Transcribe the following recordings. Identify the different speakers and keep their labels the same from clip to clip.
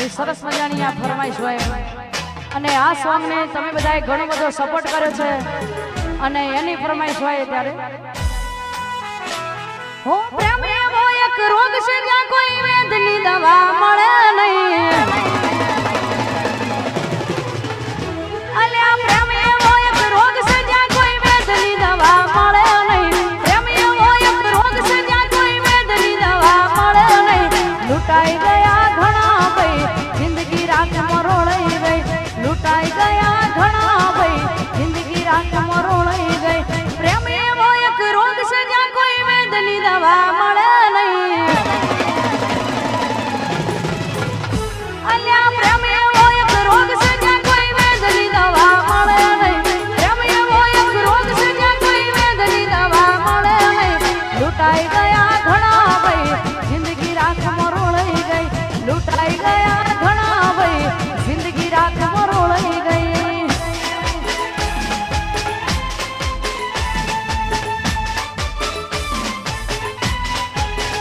Speaker 1: આવી સરસ મજાની આ ફરમાઈશ હોય અને આ સોંગ ને તમે બધાએ ઘણો બધો સપોર્ટ કર્યો છે અને એની ફરમાઈશ હોય ત્યારે હો પ્રેમ એવો એક રોગ છે જ્યાં કોઈ વેદની દવા મળે નહીં અલ્યા પ્રેમ એવો એક રોગ છે જ્યાં કોઈ વેદની દવા મળે નહીં પ્રેમ એવો એક રોગ છે જ્યાં કોઈ વેદની દવા મળે નહીં લૂંટાઈ ગયા ઘણા ભાઈ જિંદગી રાખમાં રોળાઈ ગઈ લૂંટાઈ ગયા ઘણા ભાઈ જિંદગી રાખમાં રોળાઈ ગઈ પ્રેમ એવો એક રોગ છે જ્યાં કોઈ વેદની દવા મળે નહીં અલ્યા પ્રેમ એવો એક રોગ છે જ્યાં કોઈ વેદની દવા મળે નહીં પ્રેમ એવો એક રોગ છે જ્યાં કોઈ વેદની દવા મળે નહીં લૂંટાઈ ગયા ઘણા ભાઈ જિંદગી રાખમાં રોળાઈ ગઈ લૂંટાઈ ગયા ઘણા ભાઈ જિંદગી રાખમાં રોળાઈ ગઈ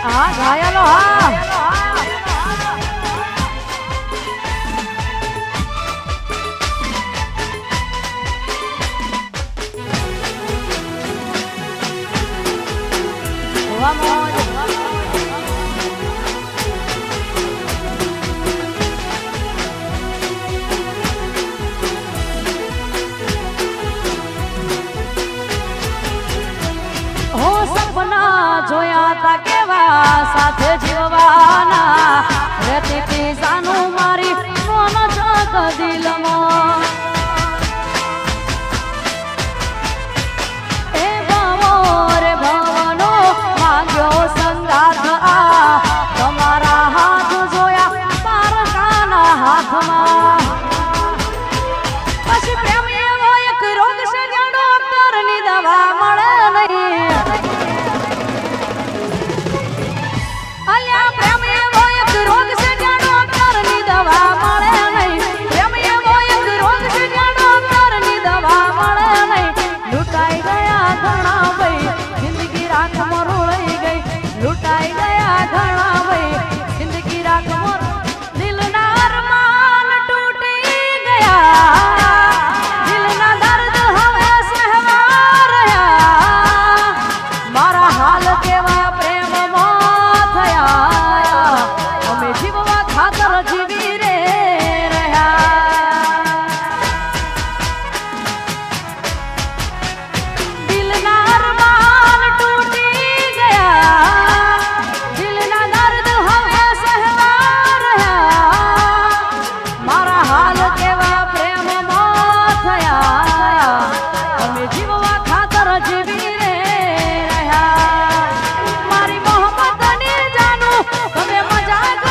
Speaker 1: હા ઘાયલો હા જોયા તા કેવા સાથે જીવવાના રેતી પીસાનું મારી મોન જગ દિલમાં એ ભવો રે ભવનો માંગ્યો સંગાથ આ તમારા હાથ જોયા તારકાના હાથમાં પછી પ્રેમ એવો એક રોગ છે જ્યાં ડોક્ટરની દવા મળે નહીં અલ્યા પ્રેમ એવો એક રોગ છે જ્યાં ડોક્ટરની દવા મળે નહીં પ્રેમ એવો એક રોગ છે જ્યાં ડોક્ટરની દવા મળે નહીં લૂંટાઈ ગયા ઘણા ભાઈ જિંદગી રાખમાં રોળાઈ ગઈ લૂંટાઈ ગયા ઘણા ભાઈ જિંદગી રાખમાં દિલના અરમાન તૂટી ગયા દિલના દર્દ હવે સહેવા રહ્યા મારા હાલ કેવા પ્રેમમાં થયા અમે જીવવા ખાતર જીવી રે રહ્યા દિલના અરમાન તૂટી ગયા દિલના દર્દ હવે સહેવા રહ્યા મારા હાલ કેવા પ્રેમમાં થયા અમે જીવવા ખાતર જીવી રે રહ્યા મારી મોહબ્બતની જાનું તમે મજાક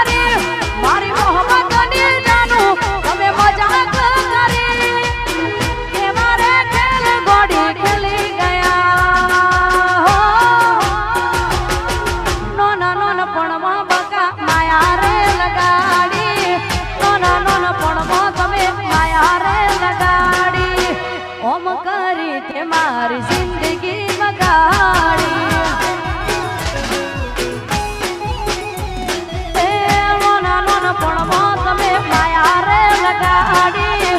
Speaker 1: કરી મારી મોહબ્બતની જાનું તમે મજાક કરી કે મારે ખેલ ગોડી ખેલી ગયા નોના નોનપણમાં બકા માયા રે લગાડી નોના નોનપણમાં તમે માયા રે લગાડી ઓમ કરી તે મારી જિંદગી બગાડી એ નોના નોનપણમાં તમે માયા રે લગાડી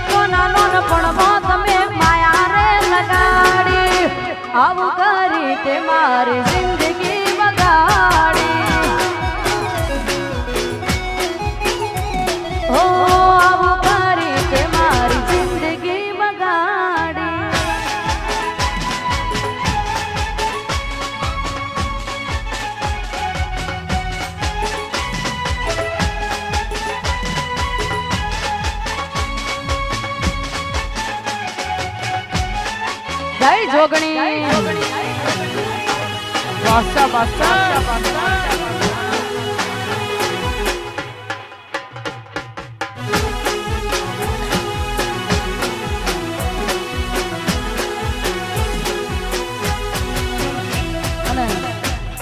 Speaker 1: નોના નોનપણમાં તમે માયા રે લગાડી આવું કરી તે મારી જિંદગી બગાડી હો આવું કરી તે મારી જિંદગી બગાડી જય જોગણી બાદશાહ બાદશાહ અને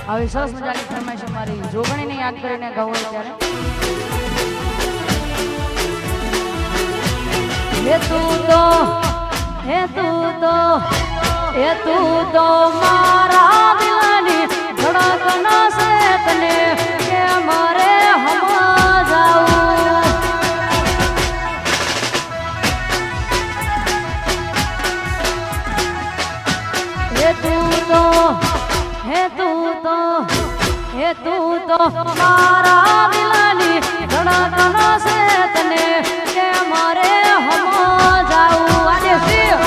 Speaker 1: આવી સરસ મજાની ફરમાઈશ અમારી જોગણીને યાદ કરીને ગાવું ત્યારે હે તું તો મારા દિલની ધડકન છે તને કે મારે હમ જાઉં તું તો મારા દિલની ધડકન છે તને કે મારે હમો જાવું આજે શિવ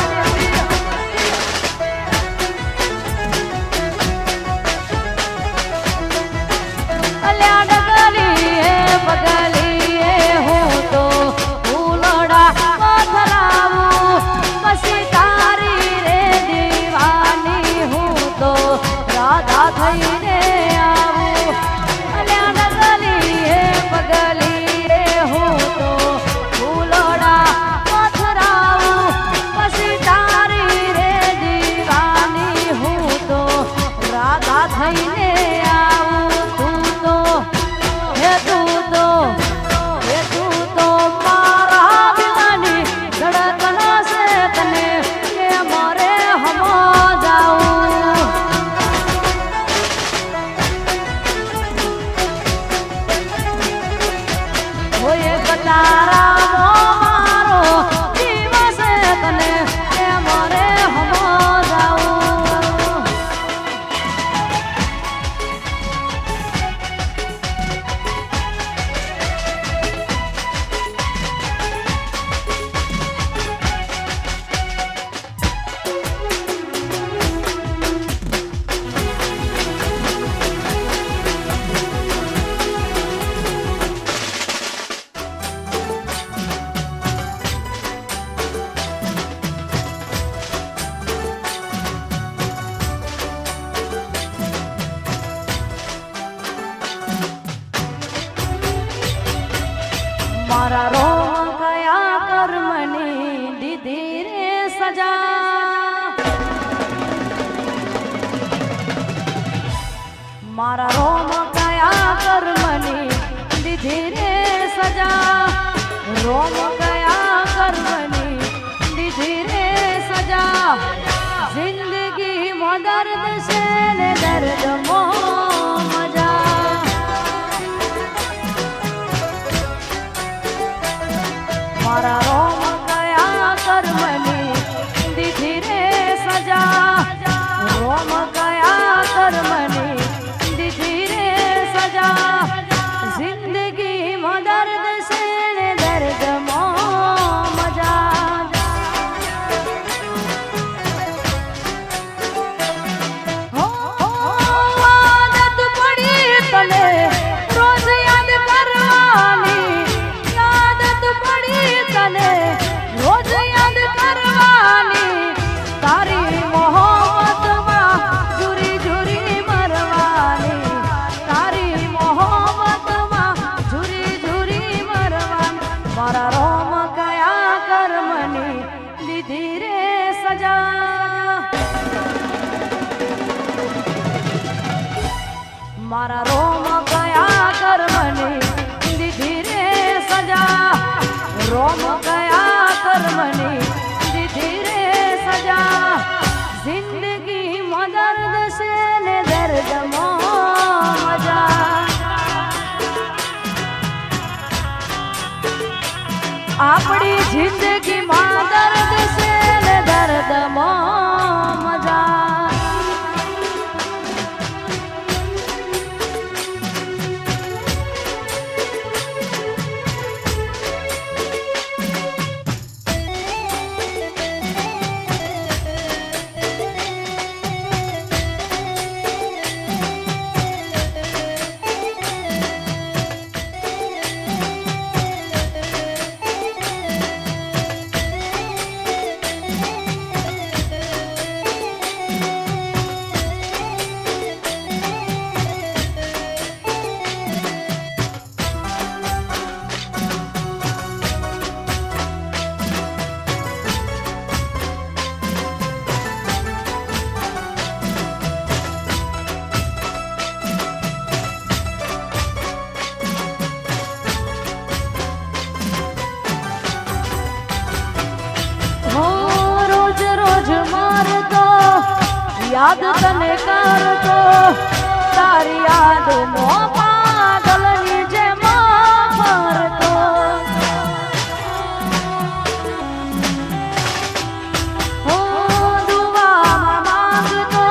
Speaker 1: અલ્યા ડગલી હે પગલી હે હું તો ફૂલડા પથરાવું પછી તારી રે દીવાની હું તો રાધા થઈને મારા રોમ કયા કર્મની દીધી રે સજા મારા રોમ કયા કર્મની દીધી રે સજા રોમ કયા કર્મની દીધી રે સજા જિંદગી માં દર્દ છે ને દર્દ મો મારા રોમ કયા કર્મની દીધી રે સજા રોમ કયા કર્મની દીધી રે સજા જિંદગી માં દર્દ છે ને દર્દ માં મજા હો આદત પડી તને રોજ યાદ કરવાની તને રોજ યાદ કરવાની તારી મોહબ્બતમાં ઝુરી ઝુરી મરવાની તારી મોહબ્બતમાં ઝુરી ઝુરી મરવાની મારા રોમ કયા કર્મની દીધી રે સજા મારા રોમ કયા કર્મની દીધી રે સજા રોમ કયા કર્મની દીધી રે સજા જિંદગી માં દર્દ છે ને દર્દ માં મજા આપણી જિંદગી માં દર્દ છે ને દર્દ માં મજા યાદ તને કરતો તારી યાદ નો પાગલની જેમ ફરતો હો દુઆમાં માંગતો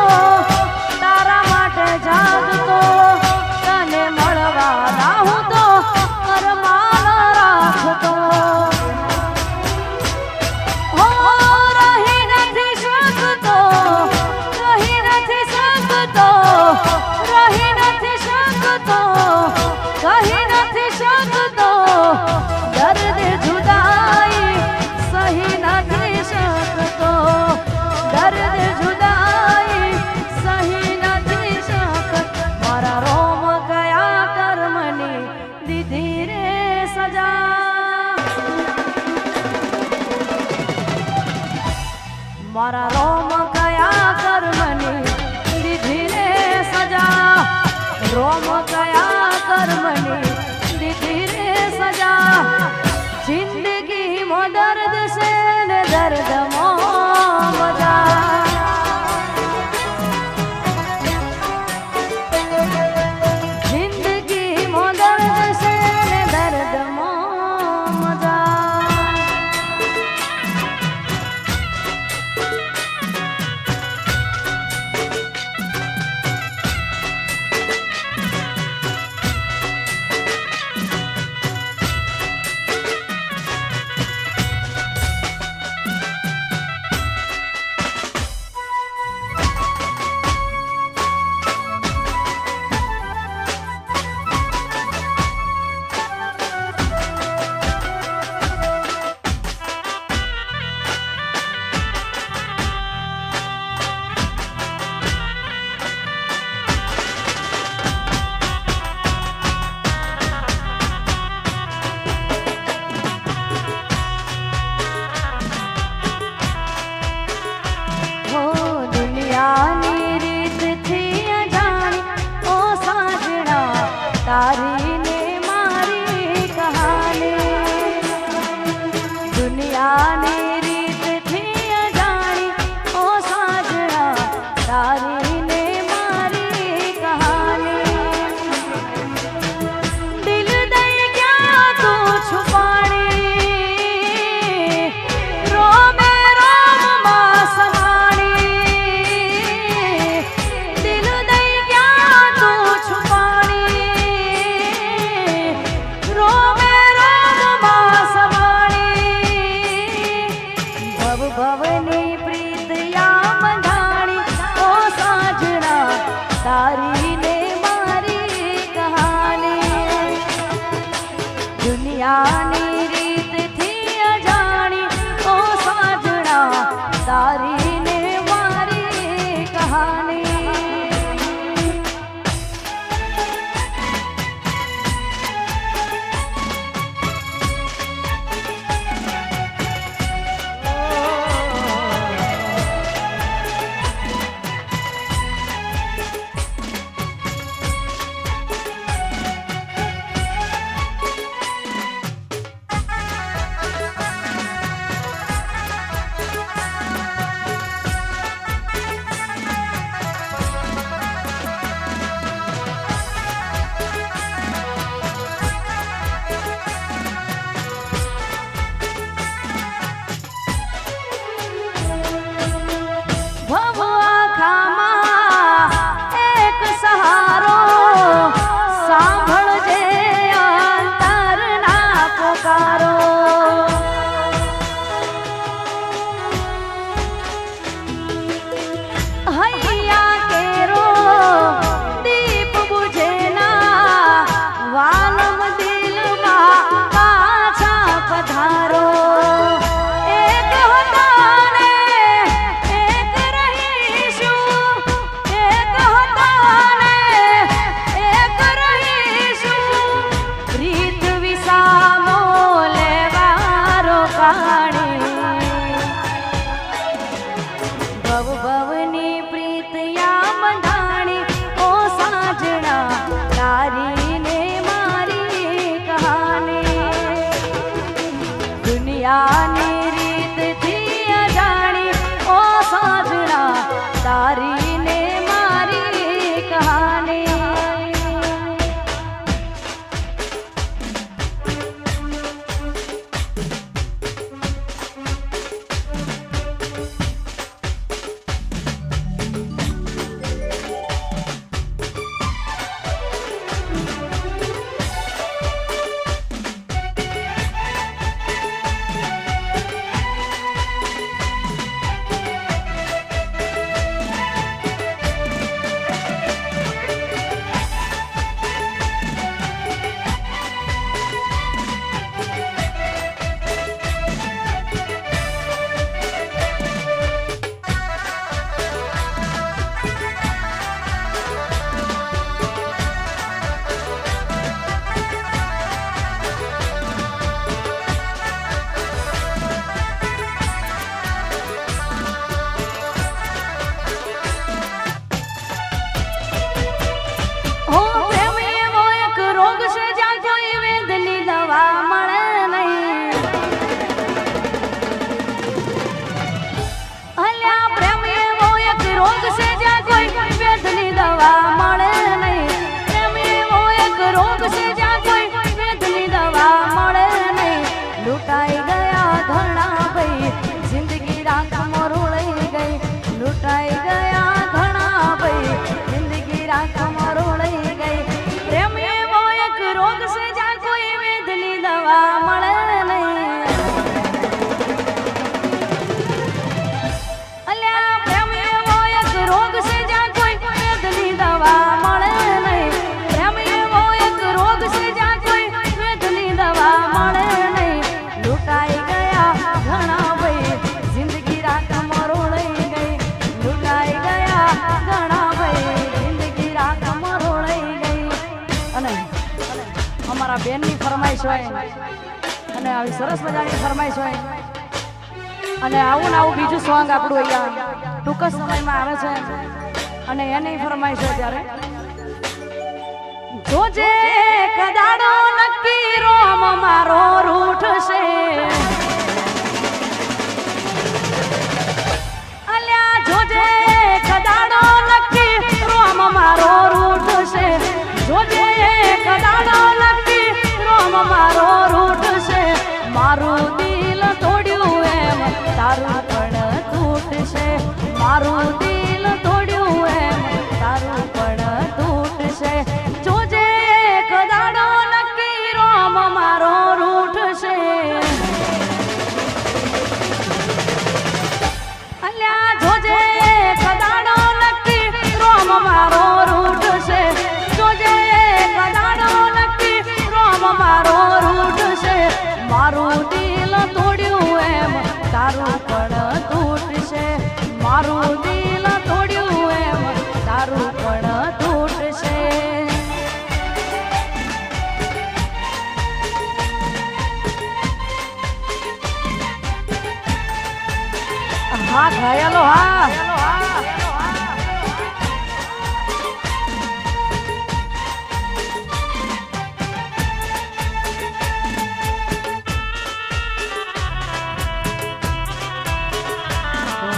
Speaker 1: ફરમાઈશ હોય અને આવી સરસ મજાની ફરમાઈશ હોય અને આવું ને આવું બીજું સોંગ આપણું અહીંયા ટૂંક જ સમયમાં આવે છે અને એની ફરમાઈશ હોય ત્યારે જોજે કદાડો નક્કી રોમ મારો રૂઠશે અલ્યા જોજે કદાડો નક્કી રોમ મારો રૂઠશે જોજે કદાડો નક્કી રોમ મારો રૂઠશે મારું દિલ તોડ્યું એમ તારું પણ તૂટશે મારું દિલ તોડ્યું એમ તારું પણ તૂટશે જોજે કદાડો નક્કી રોમ મારો રૂઠશે અલ્યા જોજે કદાડો નક્કી રોમ મારો રૂઠશે જોજે કદાડો નક્કી રોમ મારો રૂઠશે મારું દિલ તોડ્યું એમ તારું પણ તૂટશે મારું દિલ તોડ્યું એમ તારું પણ તૂટશે હા ઘાયલો હા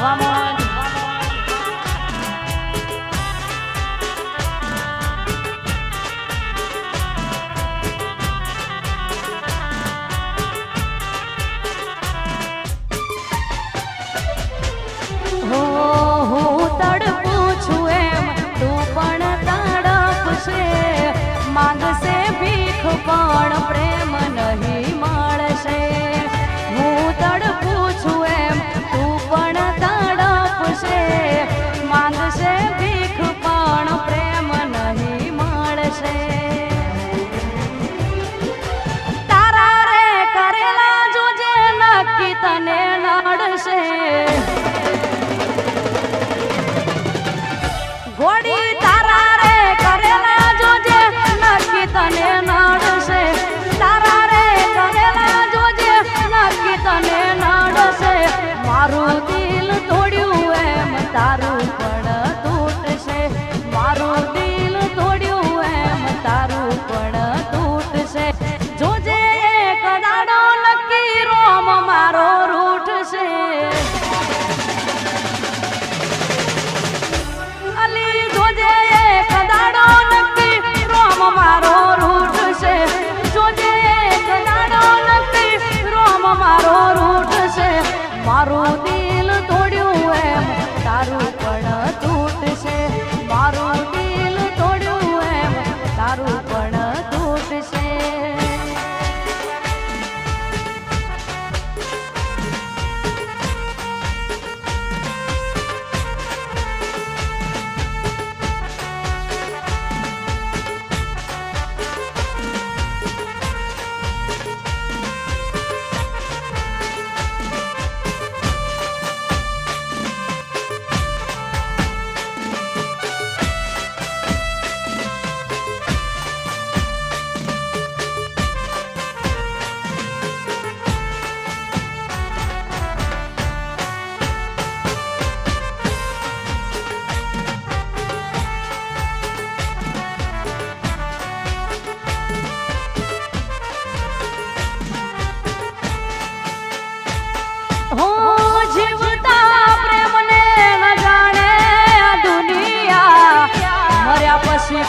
Speaker 1: Vamos. હું તડપું છું એમ તું પણ તડપશે માંગશે ભીખ પણ પ્રેમ નહીં મળશે હું તડપું છું એમ તું પણ તડપશે માંગશે ભીખ પણ પ્રેમ નહીં મળશે તારા રે કરેલા જોજે નક્કી તને નડશે ઘોડી તારા રે કરેલા જોજે નક્કી તને નડશે તારા રે કરેલા જોજે નક્કી તને નડશે મારું દિલ તોડ્યું એમ તારું પણ તૂટશે મારું દિલ તોડ્યું એમ તારું પણ તૂટશે જોજે કદાડો નક્કી રોમ મારો રૂઠશે અલી જોજે કદાડો નક્કી રોમ મારો રૂઠશે જોજે કદાડો નક્કી રોમ મારો રૂઠશે મારું દિલ તોડ્યું એમ તારું પણ તૂટશે મારું દિલ તોડ્યું એમ તારું પણ તૂટશે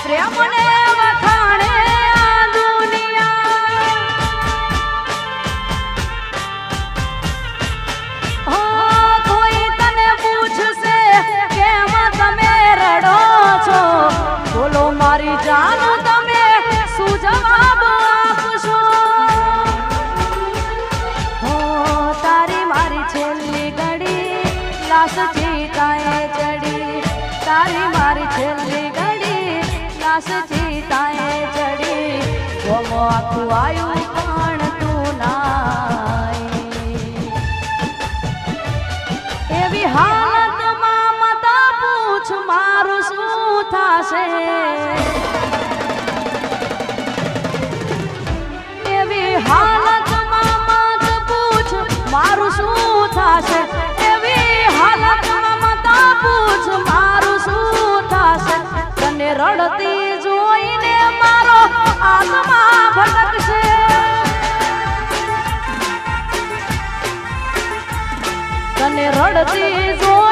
Speaker 1: પ્રેમને વખાણે આ દુનિયા કોઈ તને પૂછશે કેમ તમે રડો છો બોલો મારી જાન તમે શું જવાબ આપશો તારી મારી છેલ્લી ઘડી લાશ ચીતાએ ચડી તારી મારી છેલ્લી ચીતાએ ચડી ગમો આખું આયું પણ તું નાઈ એવી હાલતમાં મતા પૂછ મારું શું થશે એવી રડતી જોઈને મારો આત્મા ભટકશે તને રડતી જોઈ